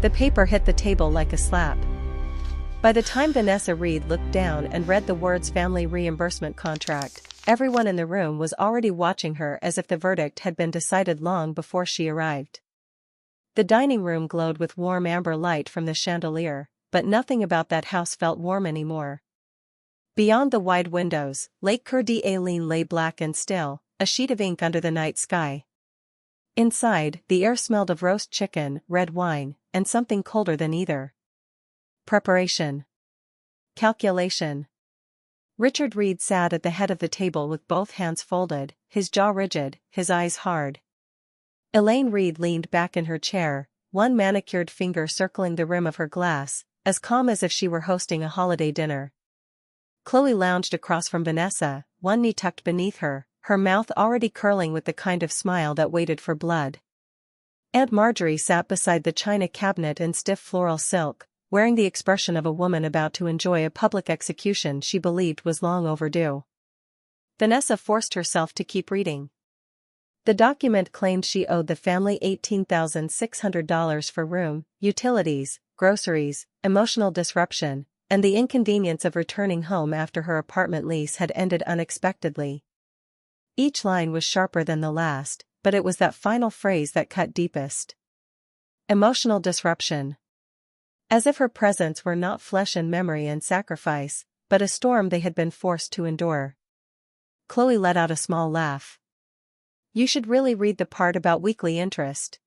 The paper hit the table like a slap. By the time Vanessa Reed looked down and read the words family reimbursement contract, everyone in the room was already watching her as if the verdict had been decided long before she arrived. The dining room glowed with warm amber light from the chandelier, but nothing about that house felt warm anymore. Beyond the wide windows, Lake Coeur d'Alene lay black and still, a sheet of ink under the night sky. Inside, the air smelled of roast chicken, red wine, and something colder than either. Preparation. Calculation. Richard Reed sat at the head of the table with both hands folded, his jaw rigid, his eyes hard. Elaine Reed leaned back in her chair, one manicured finger circling the rim of her glass, as calm as if she were hosting a holiday dinner. Chloe lounged across from Vanessa, one knee tucked beneath her, her mouth already curling with the kind of smile that waited for blood. Aunt Marjorie sat beside the china cabinet in stiff floral silk, wearing the expression of a woman about to enjoy a public execution she believed was long overdue. Vanessa forced herself to keep reading. The document claimed she owed the family $18,600 for room, utilities, groceries, emotional disruption, and the inconvenience of returning home after her apartment lease had ended unexpectedly. Each line was sharper than the last, but it was that final phrase that cut deepest. Emotional disruption. As if her presence were not flesh and memory and sacrifice, but a storm they had been forced to endure. Chloe let out a small laugh. You should really read the part about weekly interest.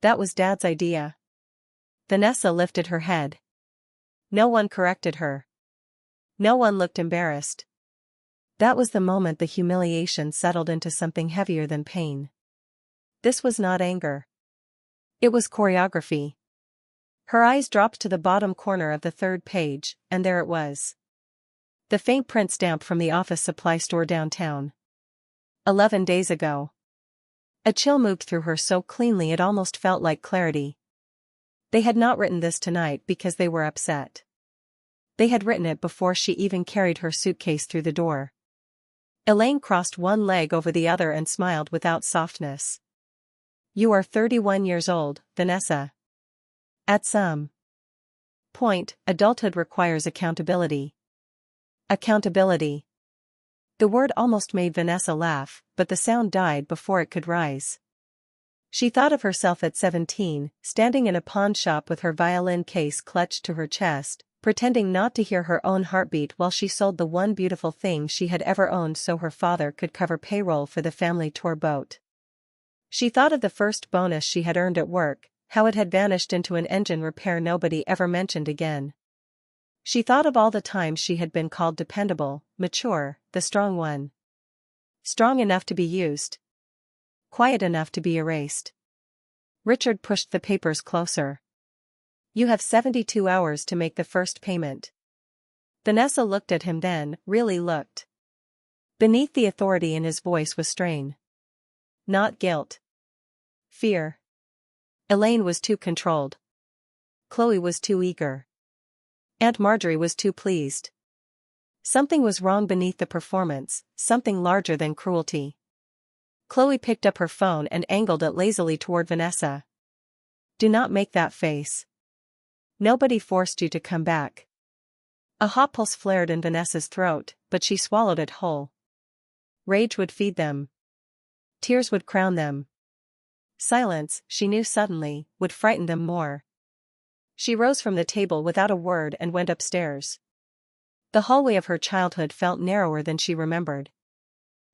That was Dad's idea. Vanessa lifted her head. No one corrected her. No one looked embarrassed. That was the moment the humiliation settled into something heavier than pain. This was not anger. It was choreography. Her eyes dropped to the bottom corner of the third page, and there it was. The faint print stamp from the office supply store downtown. 11 days ago. A chill moved through her so cleanly it almost felt like clarity. They had not written this tonight because they were upset. They had written it before she even carried her suitcase through the door. Elaine crossed one leg over the other and smiled without softness. You are 31 years old, Vanessa. At some point, adulthood requires accountability. Accountability. The word almost made Vanessa laugh, but the sound died before it could rise. She thought of herself at 17, standing in a pawn shop with her violin case clutched to her chest, pretending not to hear her own heartbeat while she sold the one beautiful thing she had ever owned so her father could cover payroll for the family tour boat. She thought of the first bonus she had earned at work, how it had vanished into an engine repair nobody ever mentioned again. She thought of all the times she had been called dependable, mature, the strong one. Strong enough to be used. Quiet enough to be erased. Richard pushed the papers closer. You have 72 hours to make the first payment. Vanessa looked at him then, really looked. Beneath the authority in his voice was strain. Not guilt. Fear. Elaine was too controlled. Chloe was too eager. Aunt Marjorie was too pleased. Something was wrong beneath the performance, something larger than cruelty. Chloe picked up her phone and angled it lazily toward Vanessa. Do not make that face. Nobody forced you to come back. A hot pulse flared in Vanessa's throat, but she swallowed it whole. Rage would feed them. Tears would crown them. Silence, she knew suddenly, would frighten them more. She rose from the table without a word and went upstairs. The hallway of her childhood felt narrower than she remembered.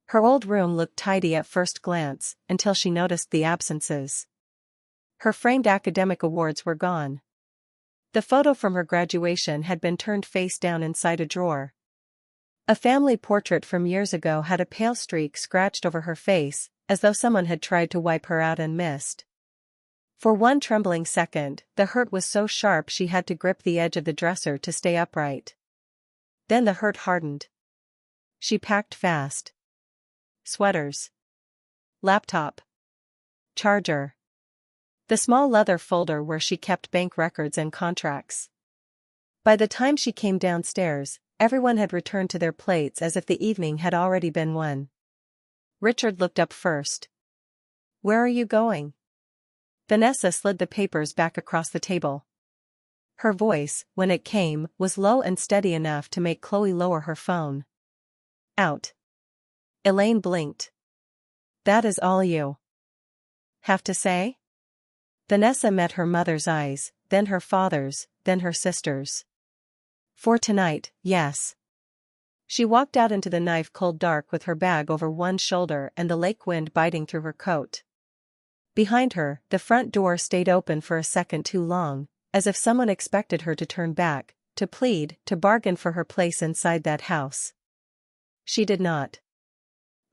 Her old room looked tidy at first glance, until she noticed the absences. Her framed academic awards were gone. The photo from her graduation had been turned face down inside a drawer. A family portrait from years ago had a pale streak scratched over her face, as though someone had tried to wipe her out and missed. For one trembling second, the hurt was so sharp she had to grip the edge of the dresser to stay upright. Then the hurt hardened. She packed fast. Sweaters. Laptop. Charger. The small leather folder where she kept bank records and contracts. By the time she came downstairs, everyone had returned to their plates as if the evening had already been won. Richard looked up first. Where are you going? Vanessa slid the papers back across the table. Her voice, when it came, was low and steady enough to make Chloe lower her phone. Out. Elaine blinked. That is all you have to say? Vanessa met her mother's eyes, then her father's, then her sister's. For tonight, yes. She walked out into the knife-cold dark with her bag over one shoulder and the lake wind biting through her coat. Behind her, the front door stayed open for a second too long, as if someone expected her to turn back, to plead, to bargain for her place inside that house. She did not.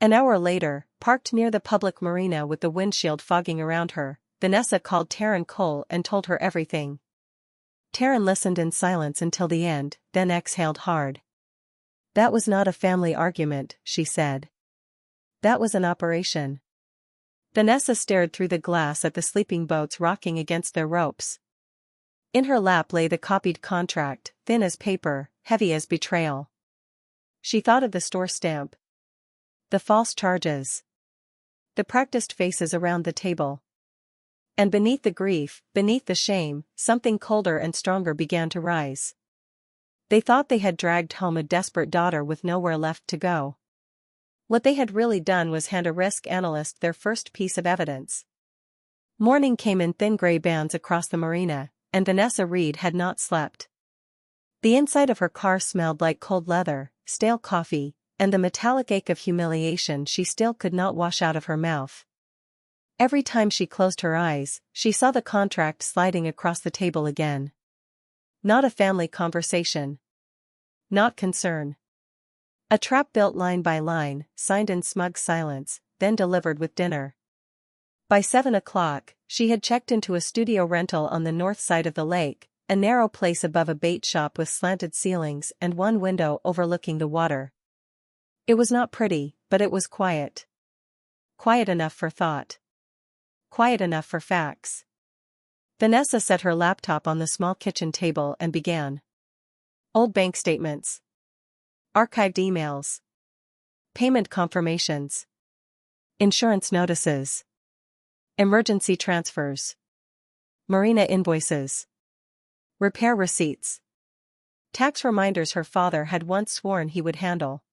An hour later, parked near the public marina with the windshield fogging around her, Vanessa called Taryn Cole and told her everything. Taryn listened in silence until the end, then exhaled hard. That was not a family argument, she said. That was an operation. Vanessa stared through the glass at the sleeping boats rocking against their ropes. In her lap lay the copied contract, thin as paper, heavy as betrayal. She thought of the store stamp. The false charges. The practiced faces around the table. And beneath the grief, beneath the shame, something colder and stronger began to rise. They thought they had dragged home a desperate daughter with nowhere left to go. What they had really done was hand a risk analyst their first piece of evidence. Morning came in thin gray bands across the marina, and Vanessa Reed had not slept. The inside of her car smelled like cold leather, stale coffee, and the metallic ache of humiliation she still could not wash out of her mouth. Every time she closed her eyes, she saw the contract sliding across the table again. Not a family conversation. Not concern. A trap built line by line, signed in smug silence, then delivered with dinner. By 7 o'clock, she had checked into a studio rental on the north side of the lake, a narrow place above a bait shop with slanted ceilings and one window overlooking the water. It was not pretty, but it was quiet. Quiet enough for thought. Quiet enough for facts. Vanessa set her laptop on the small kitchen table and began. Old bank statements. Archived emails. Payment confirmations. Insurance notices. Emergency transfers. Marina invoices. Repair receipts. Tax reminders her father had once sworn he would handle.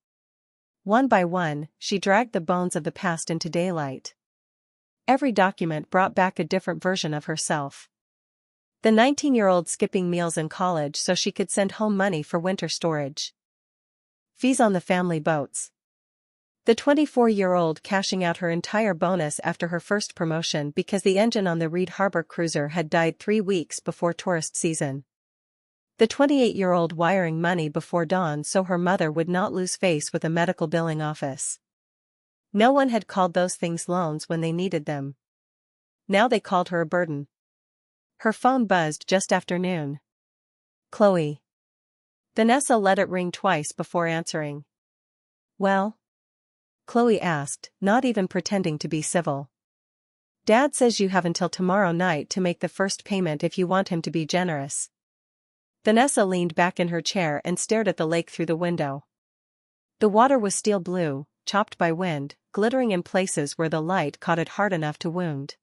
One by one, she dragged the bones of the past into daylight. Every document brought back a different version of herself. The 19-year-old skipping meals in college so she could send home money for winter storage. Fees on the family boats. The 24-year-old cashing out her entire bonus after her first promotion because the engine on the Reed Harbor cruiser had died 3 weeks before tourist season. The 28-year-old wiring money before dawn so her mother would not lose face with a medical billing office. No one had called those things loans when they needed them. Now they called her a burden. Her phone buzzed just after noon. Chloe. Vanessa let it ring twice before answering. Well? Chloe asked, not even pretending to be civil. Dad says you have until tomorrow night to make the first payment if you want him to be generous. Vanessa leaned back in her chair and stared at the lake through the window. The water was steel blue, chopped by wind, glittering in places where the light caught it hard enough to wound.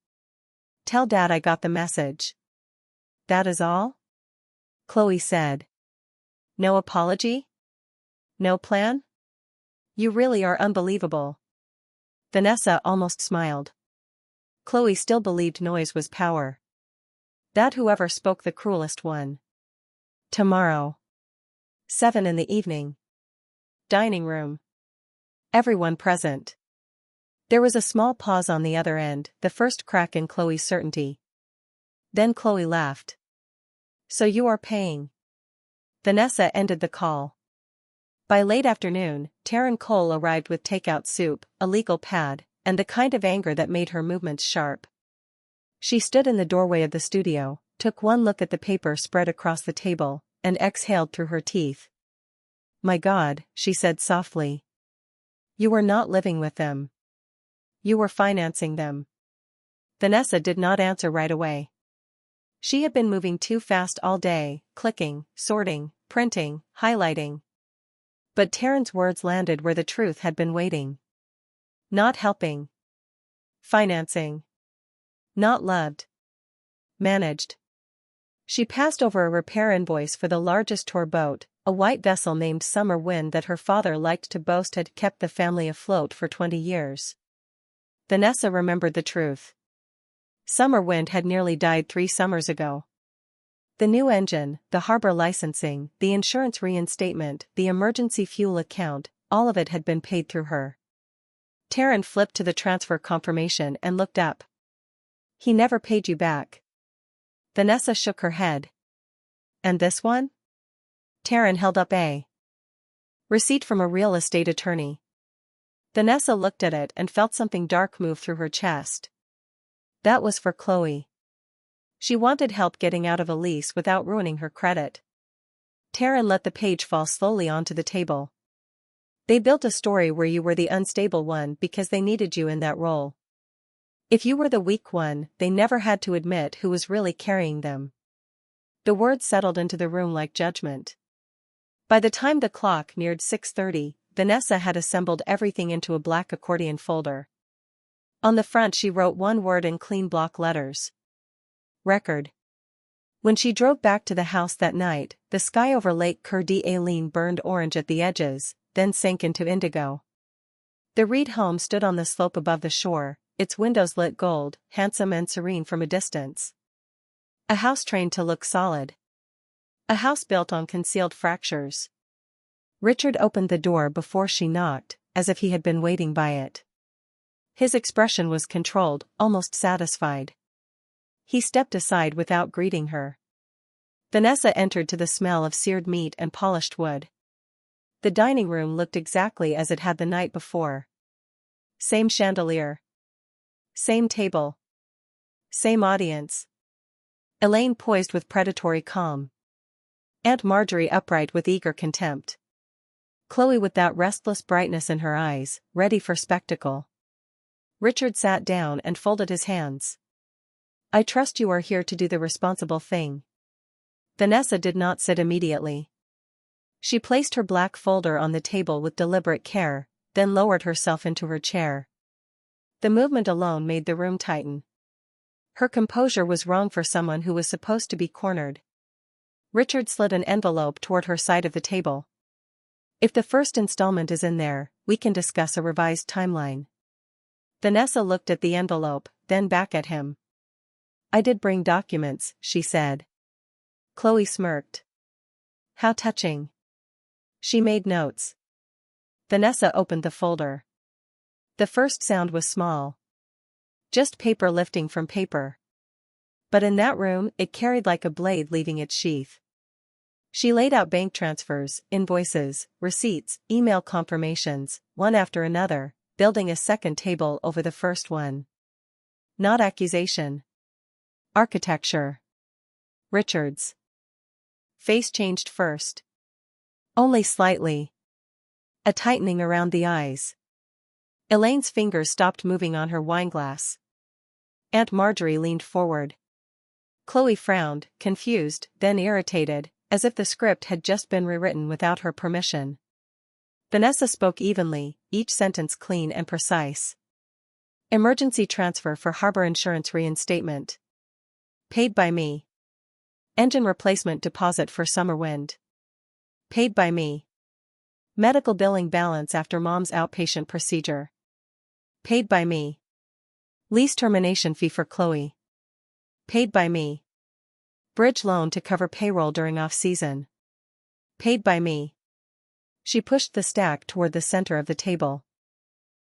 Tell Dad I got the message. That is all? Chloe said. No apology? No plan? You really are unbelievable. Vanessa almost smiled. Chloe still believed noise was power. That whoever spoke the cruelest one. Tomorrow. 7 in the evening. Dining room. Everyone present. There was a small pause on the other end, the first crack in Chloe's certainty. Then Chloe laughed. So you are paying. Vanessa ended the call. By late afternoon, Taryn Cole arrived with takeout soup, a legal pad, and the kind of anger that made her movements sharp. She stood in the doorway of the studio, took one look at the paper spread across the table, and exhaled through her teeth. My God, she said softly. You were not living with them. You were financing them. Vanessa did not answer right away. She had been moving too fast all day, clicking, sorting, printing, highlighting. But Taryn's words landed where the truth had been waiting. Not helping. Financing. Not loved. managed. She passed over a repair invoice for the largest tour boat, a white vessel named Summer Wind that her father liked to boast had kept the family afloat for 20 years. Vanessa remembered the truth. Summer Wind had nearly died 3 summers ago. The new engine, the harbor licensing, the insurance reinstatement, the emergency fuel account, all of it had been paid through her. Taryn flipped to the transfer confirmation and looked up. He never paid you back. Vanessa shook her head. And this one? Taryn held up a receipt from a real estate attorney. Vanessa looked at it and felt something dark move through her chest. That was for Chloe. She wanted help getting out of a lease without ruining her credit. Taryn let the page fall slowly onto the table. They built a story where you were the unstable one because they needed you in that role. If you were the weak one, they never had to admit who was really carrying them. The words settled into the room like judgment. By the time the clock neared 6:30, Vanessa had assembled everything into a black accordion folder. On the front she wrote one word in clean block letters. Record. When she drove back to the house that night, the sky over Lake Coeur d'Alene burned orange at the edges, then sank into indigo. The Reed home stood on the slope above the shore, its windows lit gold, handsome and serene from a distance. A house trained to look solid. A house built on concealed fractures. Richard opened the door before she knocked, as if he had been waiting by it. His expression was controlled, almost satisfied. He stepped aside without greeting her. Vanessa entered to the smell of seared meat and polished wood. The dining room looked exactly as it had the night before. Same chandelier. Same table. Same audience. Elaine poised with predatory calm. Aunt Marjorie upright with eager contempt. Chloe with that restless brightness in her eyes, ready for spectacle. Richard sat down and folded his hands. I trust you are here to do the responsible thing. Vanessa did not sit immediately. She placed her black folder on the table with deliberate care, then lowered herself into her chair. The movement alone made the room tighten. Her composure was wrong for someone who was supposed to be cornered. Richard slid an envelope toward her side of the table. If the first installment is in there, we can discuss a revised timeline. Vanessa looked at the envelope, then back at him. I did bring documents, she said. Chloe smirked. How touching. She made notes. Vanessa opened the folder. The first sound was small. Just paper lifting from paper. But in that room, it carried like a blade leaving its sheath. She laid out bank transfers, invoices, receipts, email confirmations, one after another, building a second table over the first one. Not accusation. Architecture. Richard's face changed first. Only slightly. A tightening around the eyes. Elaine's fingers stopped moving on her wineglass. Aunt Marjorie leaned forward. Chloe frowned, confused, then irritated, as if the script had just been rewritten without her permission. Vanessa spoke evenly, each sentence clean and precise. Emergency transfer for harbor insurance reinstatement. Paid by me. Engine replacement deposit for Summer Wind. Paid by me. Medical billing balance after mom's outpatient procedure. Paid by me. Lease termination fee for Chloe. Paid by me. Bridge loan to cover payroll during off-season. Paid by me. She pushed the stack toward the center of the table.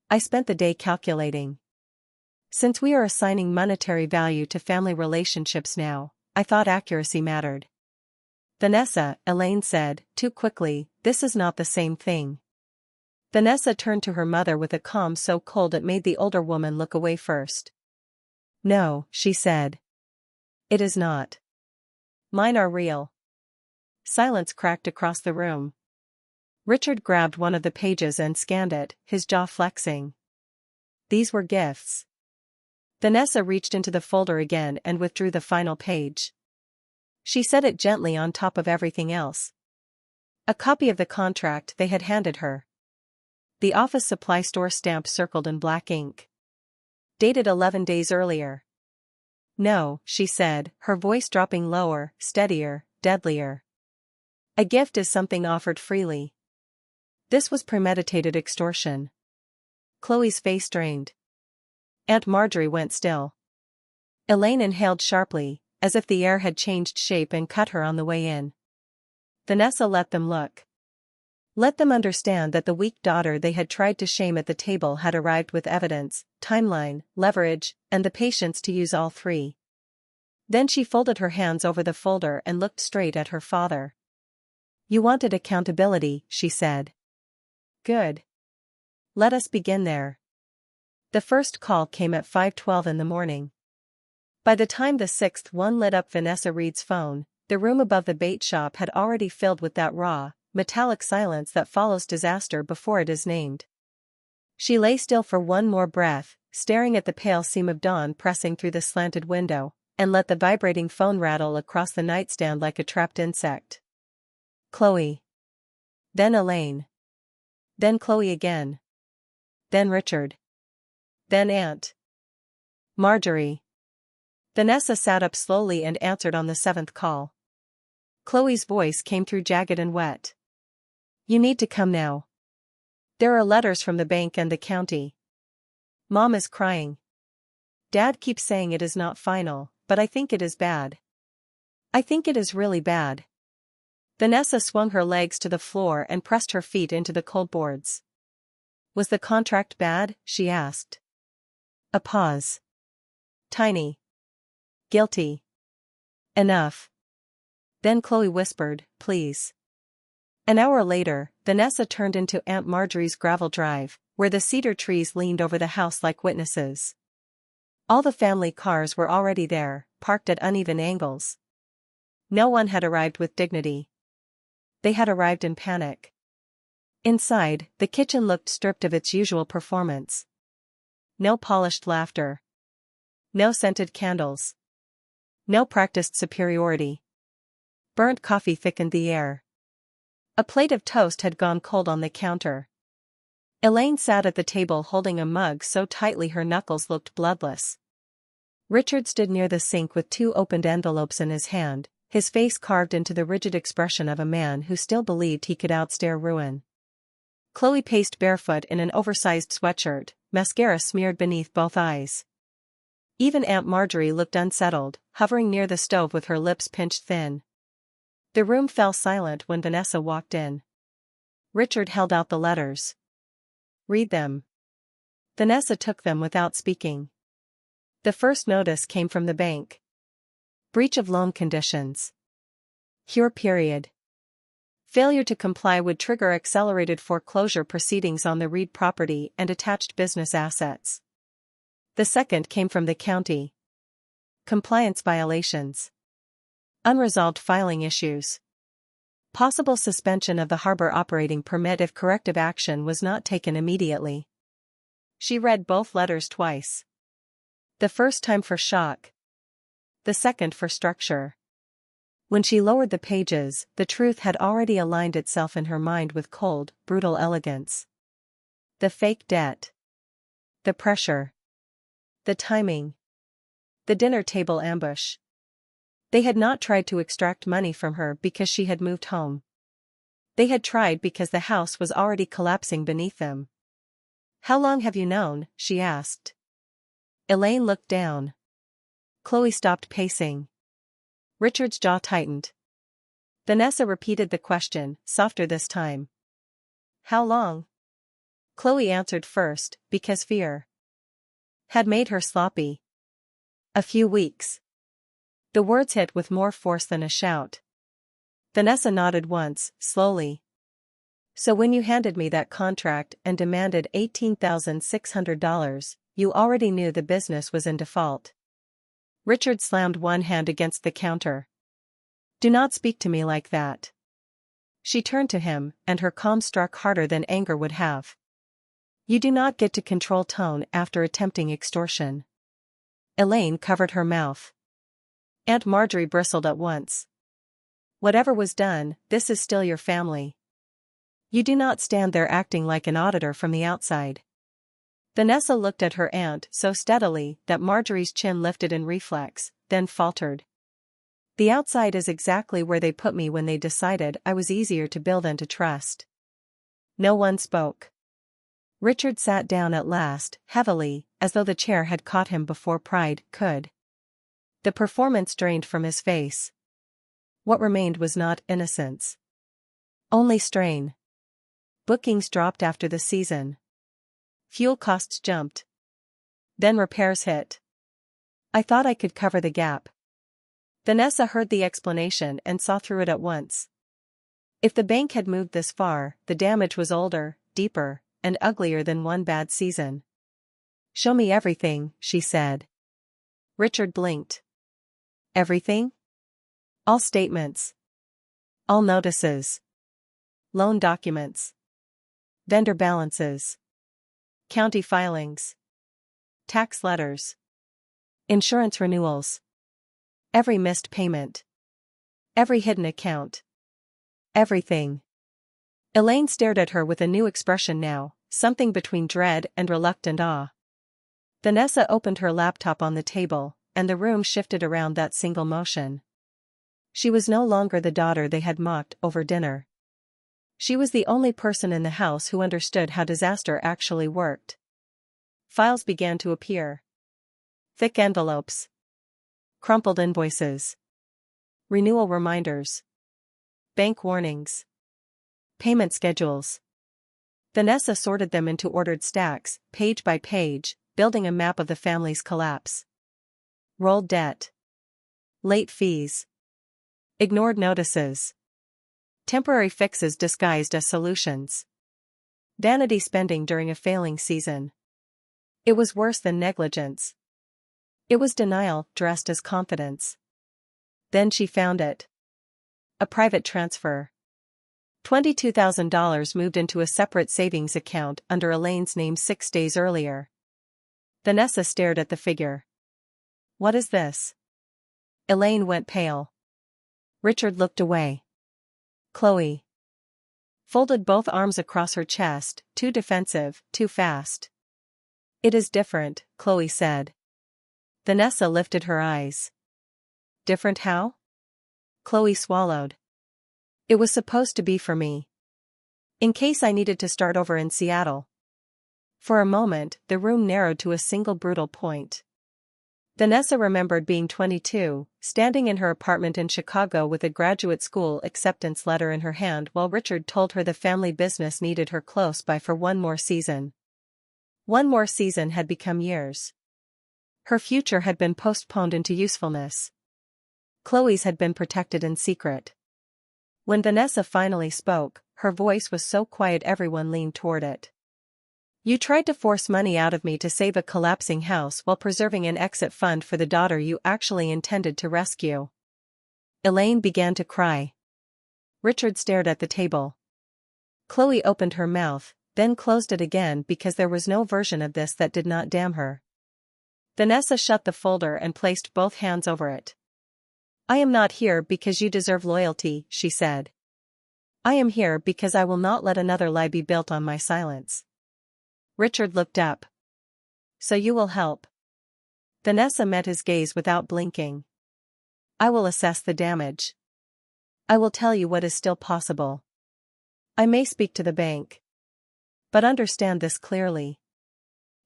I spent the day calculating. Since we are assigning monetary value to family relationships now, I thought accuracy mattered. Vanessa, Elaine said, too quickly, this is not the same thing. Vanessa turned to her mother with a calm so cold it made the older woman look away first. No, she said. It is not. Mine are real. Silence cracked across the room. Richard grabbed one of the pages and scanned it, his jaw flexing. These were gifts. Vanessa reached into the folder again and withdrew the final page. She set it gently on top of everything else. A copy of the contract they had handed her. The office supply store stamp circled in black ink. Dated 11 days earlier. No, she said, her voice dropping lower, steadier, deadlier. A gift is something offered freely. This was premeditated extortion. Chloe's face drained. Aunt Marjorie went still. Elaine inhaled sharply, as if the air had changed shape and cut her on the way in. Vanessa let them look. Let them understand that the weak daughter they had tried to shame at the table had arrived with evidence, timeline, leverage, and the patience to use all three. Then she folded her hands over the folder and looked straight at her father. You wanted accountability, she said. Good. Let us begin there. The first call came at 5:12 in the morning. By the time the sixth one lit up Vanessa Reed's phone, the room above the bait shop had already filled with that raw, metallic silence that follows disaster before it is named. She lay still for one more breath, staring at the pale seam of dawn pressing through the slanted window, and let the vibrating phone rattle across the nightstand like a trapped insect. Chloe. Then Elaine. Then Chloe again. Then Richard. Then Aunt Marjorie. Vanessa sat up slowly and answered on the seventh call. Chloe's voice came through jagged and wet. You need to come now. There are letters from the bank and the county. Mom is crying. Dad keeps saying it is not final, but I think it is bad. I think it is really bad. Vanessa swung her legs to the floor and pressed her feet into the cold boards. Was the contract bad? She asked. A pause. Tiny. Guilty. Enough. Then Chloe whispered, please. An hour later, Vanessa turned into Aunt Marjorie's gravel drive, where the cedar trees leaned over the house like witnesses. All the family cars were already there, parked at uneven angles. No one had arrived with dignity. They had arrived in panic. Inside, the kitchen looked stripped of its usual performance. No polished laughter. No scented candles. No practiced superiority. Burnt coffee thickened the air. A plate of toast had gone cold on the counter. Elaine sat at the table holding a mug so tightly her knuckles looked bloodless. Richard stood near the sink with two opened envelopes in his hand, his face carved into the rigid expression of a man who still believed he could outstare ruin. Chloe paced barefoot in an oversized sweatshirt, mascara smeared beneath both eyes. Even Aunt Marjorie looked unsettled, hovering near the stove with her lips pinched thin. The room fell silent when Vanessa walked in. Richard held out the letters. Read them. Vanessa took them without speaking. The first notice came from the bank. Breach of loan conditions. Cure period. Failure to comply would trigger accelerated foreclosure proceedings on the Reed property and attached business assets. The second came from the county. Compliance violations. Unresolved filing issues. Possible suspension of the harbor operating permit if corrective action was not taken immediately. She read both letters twice. The first time for shock. The second for structure. When she lowered the pages, the truth had already aligned itself in her mind with cold, brutal elegance. The fake debt. The pressure. The timing. The dinner table ambush. They had not tried to extract money from her because she had moved home. They had tried because the house was already collapsing beneath them. How long have you known? She asked. Elaine looked down. Chloe stopped pacing. Richard's jaw tightened. Vanessa repeated the question, softer this time. How long? Chloe answered first, because fear had made her sloppy. A few weeks. The words hit with more force than a shout. Vanessa nodded once, slowly. So when you handed me that contract and demanded $18,600, you already knew the business was in default. Richard slammed one hand against the counter. Do not speak to me like that. She turned to him, and her calm struck harder than anger would have. You do not get to control tone after attempting extortion. Elaine covered her mouth. Aunt Marjorie bristled at once. Whatever was done, this is still your family. You do not stand there acting like an auditor from the outside. Vanessa looked at her aunt so steadily that Marjorie's chin lifted in reflex, then faltered. The outside is exactly where they put me when they decided I was easier to build and to trust. No one spoke. Richard sat down at last, heavily, as though the chair had caught him before pride could. The performance drained from his face. What remained was not innocence. Only strain. Bookings dropped after the season. Fuel costs jumped. Then repairs hit. I thought I could cover the gap. Vanessa heard the explanation and saw through it at once. If the bank had moved this far, the damage was older, deeper, and uglier than one bad season. Show me everything, she said. Richard blinked. Everything? All statements. All notices. Loan documents. Vendor balances. County filings. Tax letters. Insurance renewals. Every missed payment. Every hidden account. Everything. Elaine stared at her with a new expression now, something between dread and reluctant awe. Vanessa opened her laptop on the table, and the room shifted around that single motion. She was no longer the daughter they had mocked over dinner. She was the only person in the house who understood how disaster actually worked. Files began to appear. Thick envelopes. Crumpled invoices. Renewal reminders. Bank warnings. Payment schedules. Vanessa sorted them into ordered stacks, page by page, building a map of the family's collapse. Rolled debt. Late fees. Ignored notices. Temporary fixes disguised as solutions. Vanity spending during a failing season. It was worse than negligence. It was denial dressed as confidence. Then she found it. A private transfer. $22,000 moved into a separate savings account under Elaine's name 6 days earlier. Vanessa stared at the figure. What is this? Elaine went pale. Richard looked away. Chloe folded both arms across her chest, too defensive, too fast. It is different, Chloe said. Vanessa lifted her eyes. Different how? Chloe swallowed. It was supposed to be for me. In case I needed to start over in Seattle. For a moment, the room narrowed to a single brutal point. Vanessa remembered being 22, standing in her apartment in Chicago with a graduate school acceptance letter in her hand while Richard told her the family business needed her close by for one more season. One more season had become years. Her future had been postponed into usefulness. Chloe's had been protected in secret. When Vanessa finally spoke, her voice was so quiet everyone leaned toward it. You tried to force money out of me to save a collapsing house while preserving an exit fund for the daughter you actually intended to rescue. Elaine began to cry. Richard stared at the table. Chloe opened her mouth, then closed it again because there was no version of this that did not damn her. Vanessa shut the folder and placed both hands over it. I am not here because you deserve loyalty, she said. I am here because I will not let another lie be built on my silence. Richard looked up. So you will help? Vanessa met his gaze without blinking. I will assess the damage. I will tell you what is still possible. I may speak to the bank. But understand this clearly.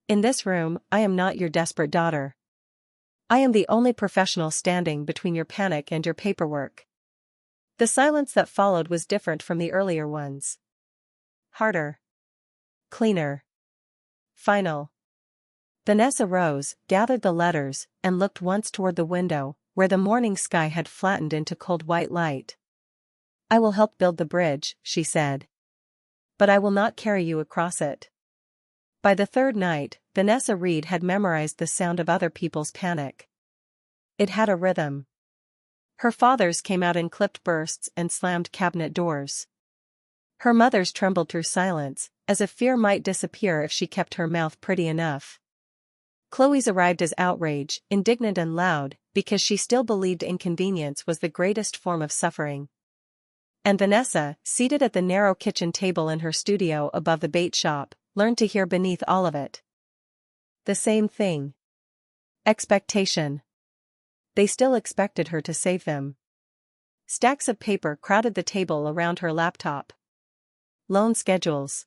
In this room, I am not your desperate daughter. I am the only professional standing between your panic and your paperwork. The silence that followed was different from the earlier ones. Harder. Cleaner. Final. Vanessa rose, gathered the letters, and looked once toward the window, where the morning sky had flattened into cold white light. I will help build the bridge, she said. But I will not carry you across it. By the third night, Vanessa Reed had memorized the sound of other people's panic. It had a rhythm. Her father's came out in clipped bursts and slammed cabinet doors. Her mother's trembled through silence, as if fear might disappear if she kept her mouth pretty enough. Chloe's arrived as outrage, indignant and loud, because she still believed inconvenience was the greatest form of suffering. And Vanessa, seated at the narrow kitchen table in her studio above the bait shop, learned to hear beneath all of it. The same thing. Expectation. They still expected her to save them. Stacks of paper crowded the table around her laptop. Loan schedules.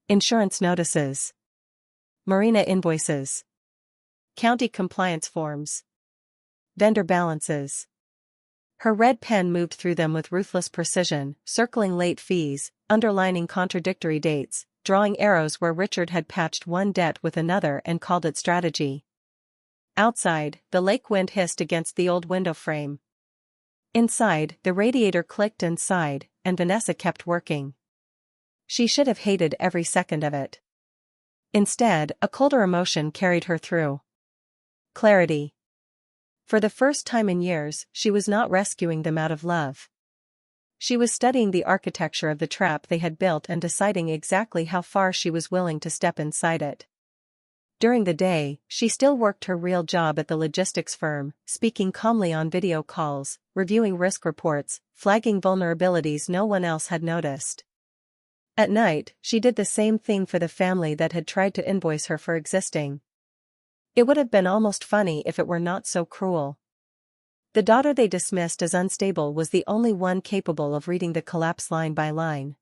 Insurance notices. Marina invoices. County compliance forms. Vendor balances. Her red pen moved through them with ruthless precision, circling late fees, underlining contradictory dates, drawing arrows where Richard had patched one debt with another and called it strategy. Outside, the lake wind hissed against the old window frame. Inside, the radiator clicked and sighed, and Vanessa kept working. She should have hated every second of it. Instead, a colder emotion carried her through. Clarity. For the first time in years, she was not rescuing them out of love. She was studying the architecture of the trap they had built and deciding exactly how far she was willing to step inside it. During the day, she still worked her real job at the logistics firm, speaking calmly on video calls, reviewing risk reports, flagging vulnerabilities no one else had noticed. At night, she did the same thing for the family that had tried to invoice her for existing. It would have been almost funny if it were not so cruel. The daughter they dismissed as unstable was the only one capable of reading the collapse line by line.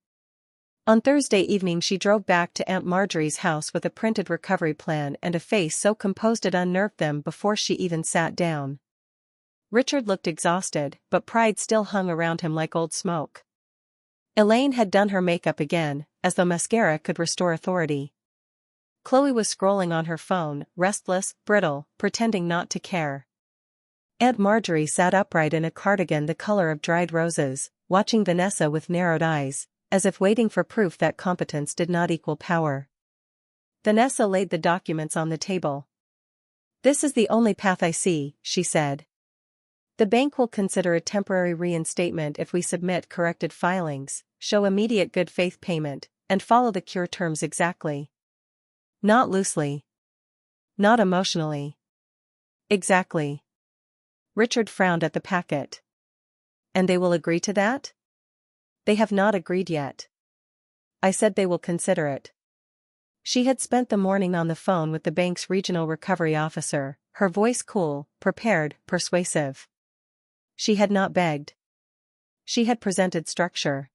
On Thursday evening she drove back to Aunt Marjorie's house with a printed recovery plan and a face so composed it unnerved them before she even sat down. Richard looked exhausted, but pride still hung around him like old smoke. Elaine had done her makeup again, as though mascara could restore authority. Chloe was scrolling on her phone, restless, brittle, pretending not to care. Aunt Marjorie sat upright in a cardigan the color of dried roses, watching Vanessa with narrowed eyes, as if waiting for proof that competence did not equal power. Vanessa laid the documents on the table. "This is the only path I see," she said. "The bank will consider a temporary reinstatement if we submit corrected filings, show immediate good faith payment, and follow the cure terms exactly. Not loosely. Not emotionally. Exactly." Richard frowned at the packet. "And they will agree to that?" "They have not agreed yet. I said they will consider it." She had spent the morning on the phone with the bank's regional recovery officer, her voice cool, prepared, persuasive. She had not begged. She had presented structure.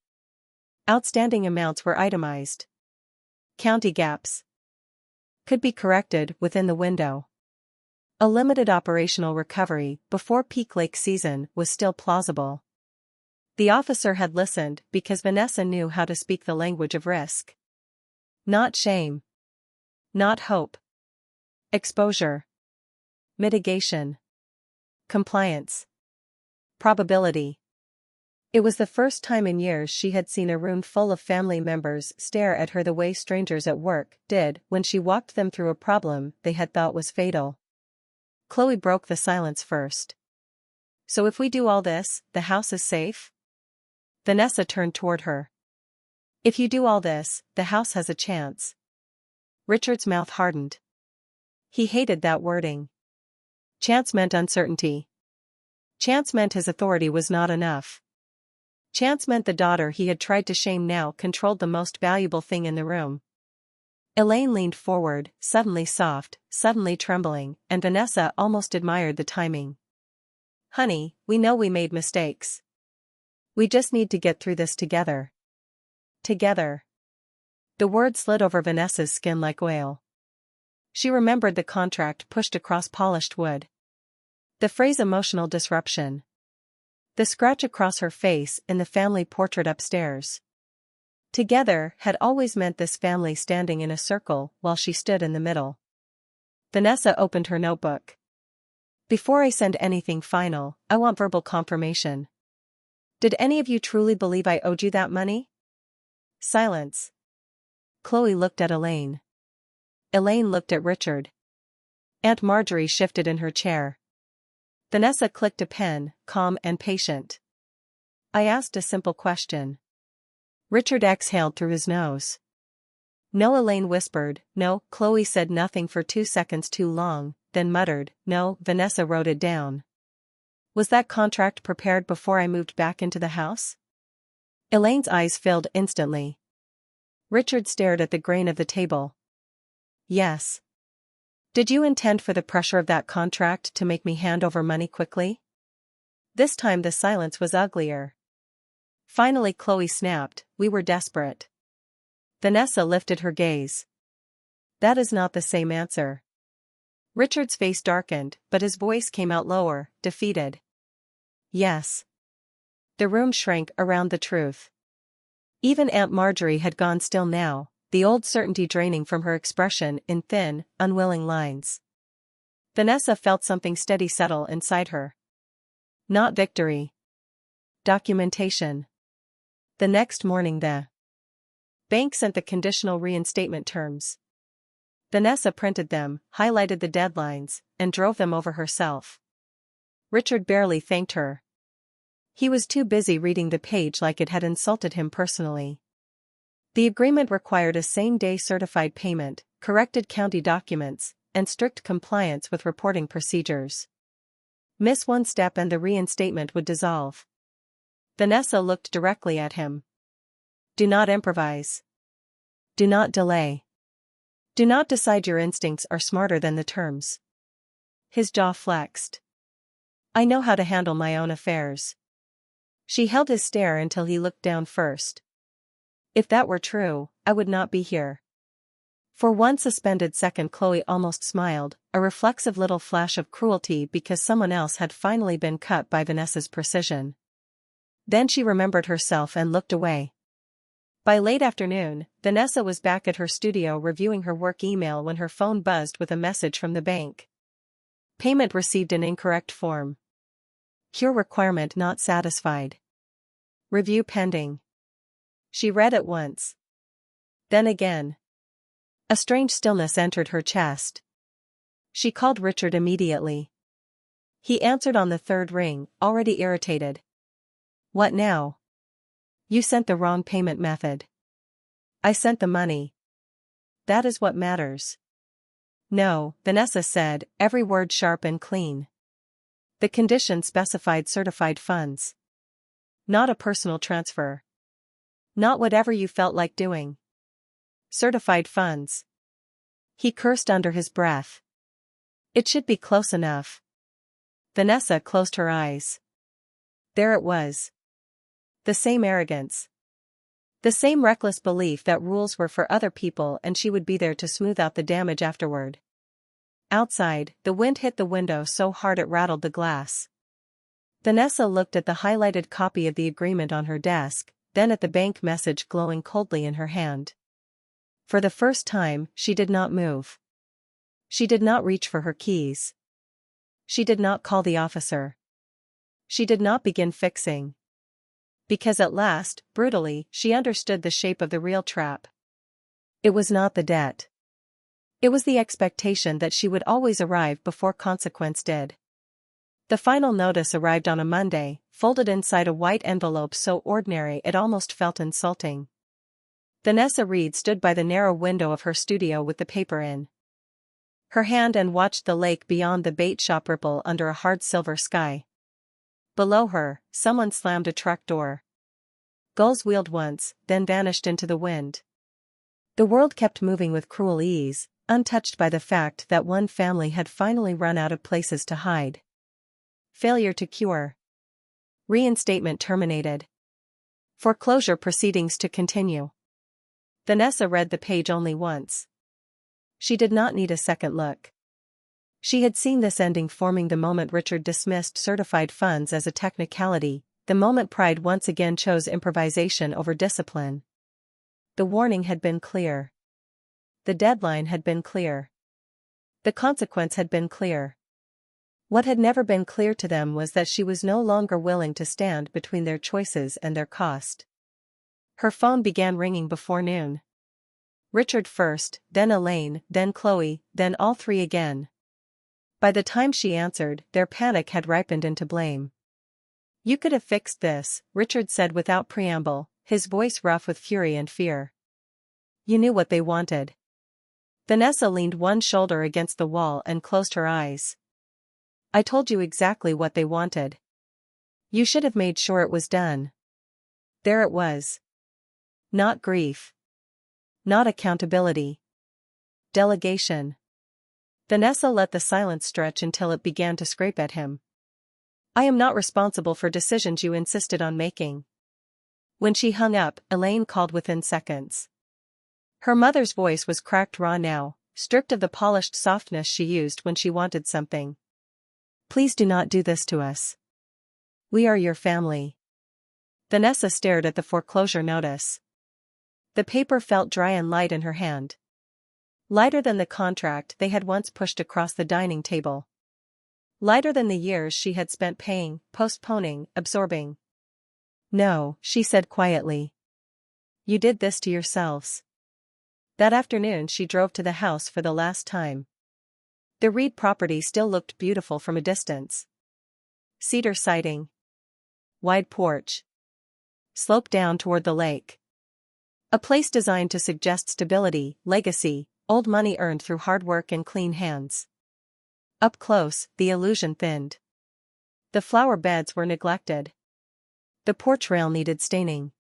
Outstanding amounts were itemized. County gaps could be corrected within the window. A limited operational recovery before peak lake season was still plausible. The officer had listened because Vanessa knew how to speak the language of risk. Not shame. Not hope. Exposure. Mitigation. Compliance. Probability. It was the first time in years she had seen a room full of family members stare at her the way strangers at work did when she walked them through a problem they had thought was fatal. Chloe broke the silence first. "So if we do all this, the house is safe?" Vanessa turned toward her. "If you do all this, the house has a chance." Richard's mouth hardened. He hated that wording. Chance meant uncertainty. Chance meant his authority was not enough. Chance meant the daughter he had tried to shame now controlled the most valuable thing in the room. Elaine leaned forward, suddenly soft, suddenly trembling, and Vanessa almost admired the timing. "Honey, we know we made mistakes. We just need to get through this together." Together. The word slid over Vanessa's skin like oil. She remembered the contract pushed across polished wood. The phrase emotional disruption. The scratch across her face in the family portrait upstairs. Together had always meant this family standing in a circle while she stood in the middle. Vanessa opened her notebook. "Before I send anything final, I want verbal confirmation. Did any of you truly believe I owed you that money?" Silence. Chloe looked at Elaine. Elaine looked at Richard. Aunt Marjorie shifted in her chair. Vanessa clicked a pen, calm and patient. "I asked a simple question." Richard exhaled through his nose. "No," Elaine whispered. "No." Chloe said nothing for 2 seconds too long, then muttered, "No." Vanessa wrote it down. "Was that contract prepared before I moved back into the house?" Elaine's eyes filled instantly. Richard stared at the grain of the table. "Yes." Did you intend for the pressure of that contract to make me hand over money quickly? This time the silence was uglier. Finally Chloe snapped, we were desperate. Vanessa lifted her gaze. That is not the same answer. Richard's face darkened, but his voice came out lower, defeated. Yes. The room shrank around the truth. Even Aunt Marjorie had gone still now, the old certainty draining from her expression in thin, unwilling lines. Vanessa felt something steady settle inside her. Not victory. Documentation. The next morning the bank sent the conditional reinstatement terms. Vanessa printed them, highlighted the deadlines, and drove them over herself. Richard barely thanked her. He was too busy reading the page like it had insulted him personally. The agreement required a same-day certified payment, corrected county documents, and strict compliance with reporting procedures. Miss one step and the reinstatement would dissolve. Vanessa looked directly at him. Do not improvise. Do not delay. Do not decide your instincts are smarter than the terms. His jaw flexed. I know how to handle my own affairs. She held his stare until he looked down first. If that were true, I would not be here. For one suspended second Chloe almost smiled, a reflexive little flash of cruelty because someone else had finally been cut by Vanessa's precision. Then she remembered herself and looked away. By late afternoon, Vanessa was back at her studio reviewing her work email when her phone buzzed with a message from the bank. Payment received in incorrect form. Cure requirement not satisfied. Review pending. She read it once. Then again. A strange stillness entered her chest. She called Richard immediately. He answered on the third ring, already irritated. What now? You sent the wrong payment method. I sent the money. That is what matters. No, Vanessa said, every word sharp and clean. The condition specified certified funds. Not a personal transfer. Not whatever you felt like doing. Certified funds. He cursed under his breath. It should be close enough. Vanessa closed her eyes. There it was. The same arrogance. The same reckless belief that rules were for other people and she would be there to smooth out the damage afterward. Outside, the wind hit the window so hard it rattled the glass. Vanessa looked at the highlighted copy of the agreement on her desk, then at the bank message glowing coldly in her hand. For the first time, she did not move. She did not reach for her keys. She did not call the officer. She did not begin fixing. Because at last, brutally, she understood the shape of the real trap. It was not the debt. It was the expectation that she would always arrive before consequence did. The final notice arrived on a Monday, folded inside a white envelope so ordinary it almost felt insulting. Vanessa Reed stood by the narrow window of her studio with the paper in her hand and watched the lake beyond the bait shop ripple under a hard silver sky. Below her, someone slammed a truck door. Gulls wheeled once, then vanished into the wind. The world kept moving with cruel ease, untouched by the fact that one family had finally run out of places to hide. Failure to cure. Reinstatement terminated. Foreclosure proceedings to continue. Vanessa read the page only once. She did not need a second look. She had seen this ending forming the moment Richard dismissed certified funds as a technicality, the moment pride once again chose improvisation over discipline. The warning had been clear. The deadline had been clear. The consequence had been clear. What had never been clear to them was that she was no longer willing to stand between their choices and their cost. Her phone began ringing before noon. Richard first, then Elaine, then Chloe, then all three again. By the time she answered, their panic had ripened into blame. You could have fixed this, Richard said without preamble, his voice rough with fury and fear. You knew what they wanted. Vanessa leaned one shoulder against the wall and closed her eyes. I told you exactly what they wanted. You should have made sure it was done. There it was. Not grief. Not accountability. Delegation. Vanessa let the silence stretch until it began to scrape at him. I am not responsible for decisions you insisted on making. When she hung up, Elaine called within seconds. Her mother's voice was cracked raw now, stripped of the polished softness she used when she wanted something. Please do not do this to us. We are your family. Vanessa stared at the foreclosure notice. The paper felt dry and light in her hand. Lighter than the contract they had once pushed across the dining table. Lighter than the years she had spent paying, postponing, absorbing. No, she said quietly. You did this to yourselves. That afternoon she drove to the house for the last time. The Reed property still looked beautiful from a distance. Cedar siding. Wide porch. Slope down toward the lake. A place designed to suggest stability, legacy, old money earned through hard work and clean hands. Up close, the illusion thinned. The flower beds were neglected. The porch rail needed staining.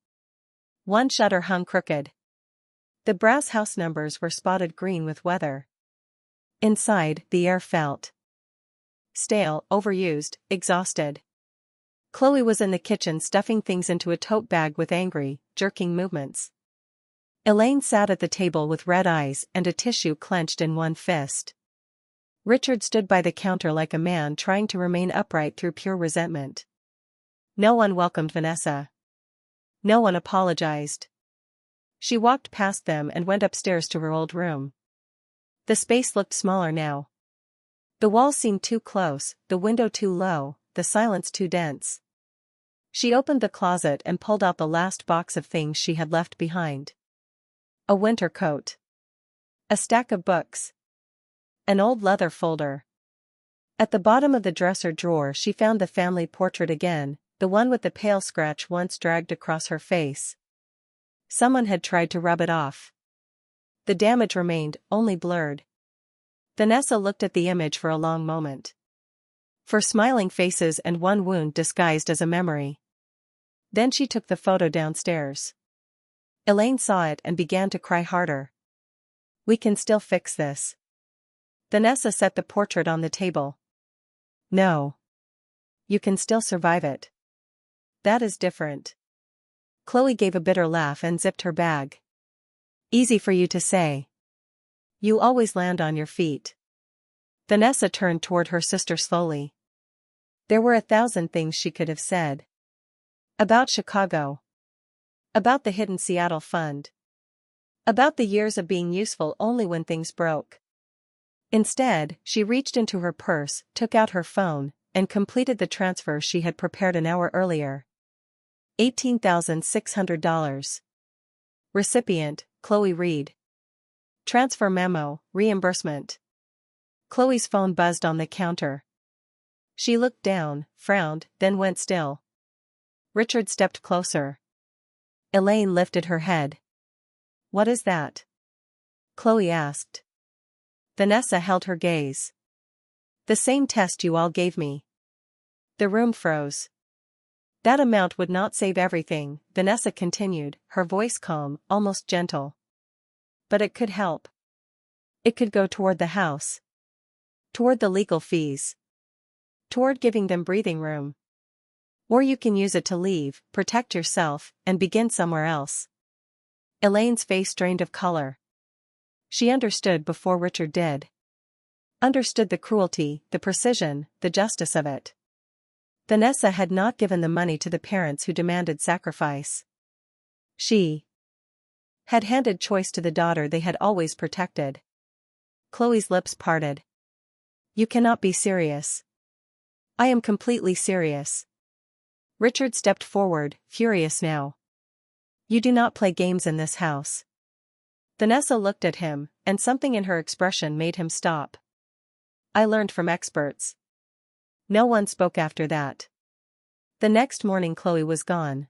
One shutter hung crooked. The brass house numbers were spotted green with weather. Inside, the air felt stale, overused, exhausted. Chloe was in the kitchen stuffing things into a tote bag with angry, jerking movements. Elaine sat at the table with red eyes and a tissue clenched in one fist. Richard stood by the counter like a man trying to remain upright through pure resentment. No one welcomed Vanessa. No one apologized. She walked past them and went upstairs to her old room. The space looked smaller now. The walls seemed too close, the window too low, the silence too dense. She opened the closet and pulled out the last box of things she had left behind. A winter coat. A stack of books. An old leather folder. At the bottom of the dresser drawer she found the family portrait again, the one with the pale scratch once dragged across her face. Someone had tried to rub it off. The damage remained, only blurred. Vanessa looked at the image for a long moment. 4 smiling faces and one wound disguised as a memory. Then she took the photo downstairs. Elaine saw it and began to cry harder. We can still fix this. Vanessa set the portrait on the table. No. You can still survive it. That is different. Chloe gave a bitter laugh and zipped her bag. Easy for you to say. You always land on your feet. Vanessa turned toward her sister slowly. There were 1,000 things she could have said. About Chicago. About the hidden Seattle fund. About the years of being useful only when things broke. Instead, she reached into her purse, took out her phone, and completed the transfer she had prepared an hour earlier. $18,600. Recipient, Chloe Reed. Transfer memo, reimbursement. Chloe's phone buzzed on the counter. She looked down, frowned, then went still. Richard stepped closer. Elaine lifted her head. What is that? Chloe asked. Vanessa held her gaze. The same test you all gave me. The room froze. That amount would not save everything, Vanessa continued, her voice calm, almost gentle. But it could help. It could go toward the house. Toward the legal fees. Toward giving them breathing room. Or you can use it to leave, protect yourself, and begin somewhere else. Elaine's face drained of color. She understood before Richard did. Understood the cruelty, the precision, the justice of it. Vanessa had not given the money to the parents who demanded sacrifice. She had handed choice to the daughter they had always protected. Chloe's lips parted. You cannot be serious. I am completely serious. Richard stepped forward, furious now. You do not play games in this house. Vanessa looked at him, and something in her expression made him stop. I learned from experts. No one spoke after that. The next morning Chloe was gone.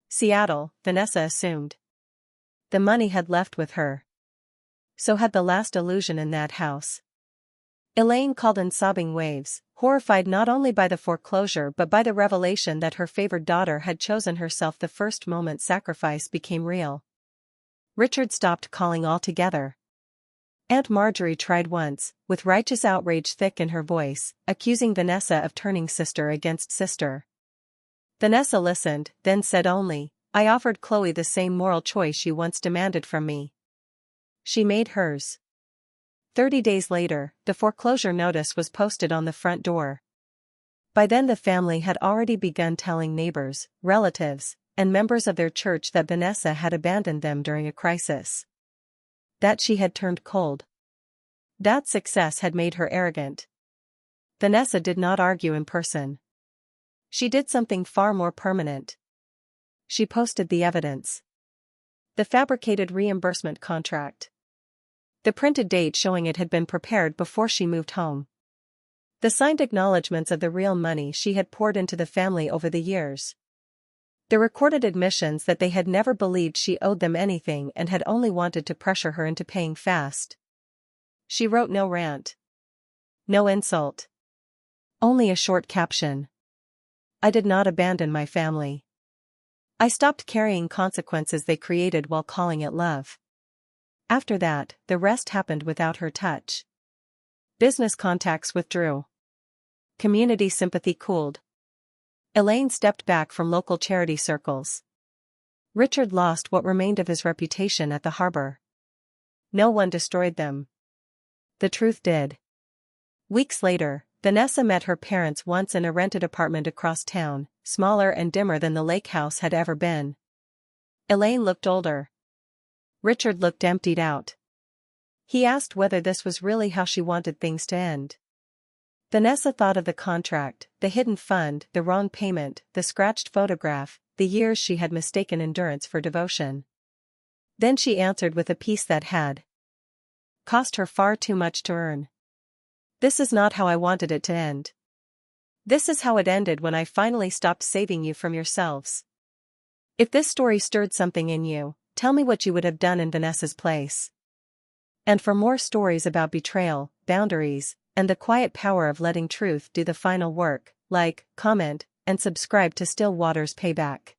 Seattle, Vanessa assumed. The money had left with her. So had the last illusion in that house. Elaine called in sobbing waves, horrified not only by the foreclosure but by the revelation that her favored daughter had chosen herself the first moment sacrifice became real. Richard stopped calling altogether. Aunt Marjorie tried once, with righteous outrage thick in her voice, accusing Vanessa of turning sister against sister. Vanessa listened, then said only, "I offered Chloe the same moral choice she once demanded from me. She made hers." 30 days later, the foreclosure notice was posted on the front door. By then the family had already begun telling neighbors, relatives, and members of their church that Vanessa had abandoned them during a crisis. That she had turned cold. That success had made her arrogant. Vanessa did not argue in person. She did something far more permanent. She posted the evidence. The fabricated reimbursement contract. The printed date showing it had been prepared before she moved home. The signed acknowledgments of the real money she had poured into the family over the years. The recorded admissions that they had never believed she owed them anything and had only wanted to pressure her into paying fast. She wrote no rant. No insult. Only a short caption. "I did not abandon my family. I stopped carrying consequences they created while calling it love." After that, the rest happened without her touch. Business contacts withdrew. Community sympathy cooled. Elaine stepped back from local charity circles. Richard lost what remained of his reputation at the harbor. No one destroyed them. The truth did. Weeks later, Vanessa met her parents once in a rented apartment across town, smaller and dimmer than the lake house had ever been. Elaine looked older. Richard looked emptied out. He asked whether this was really how she wanted things to end. Vanessa thought of the contract, the hidden fund, the wrong payment, the scratched photograph, the years she had mistaken endurance for devotion. Then she answered with a peace that had cost her far too much to earn. "This is not how I wanted it to end. This is how it ended when I finally stopped saving you from yourselves. If this story stirred something in you, tell me what you would have done in Vanessa's place." And for more stories about betrayal, boundaries, and the quiet power of letting truth do the final work, like, comment, and subscribe to Still Waters Payback.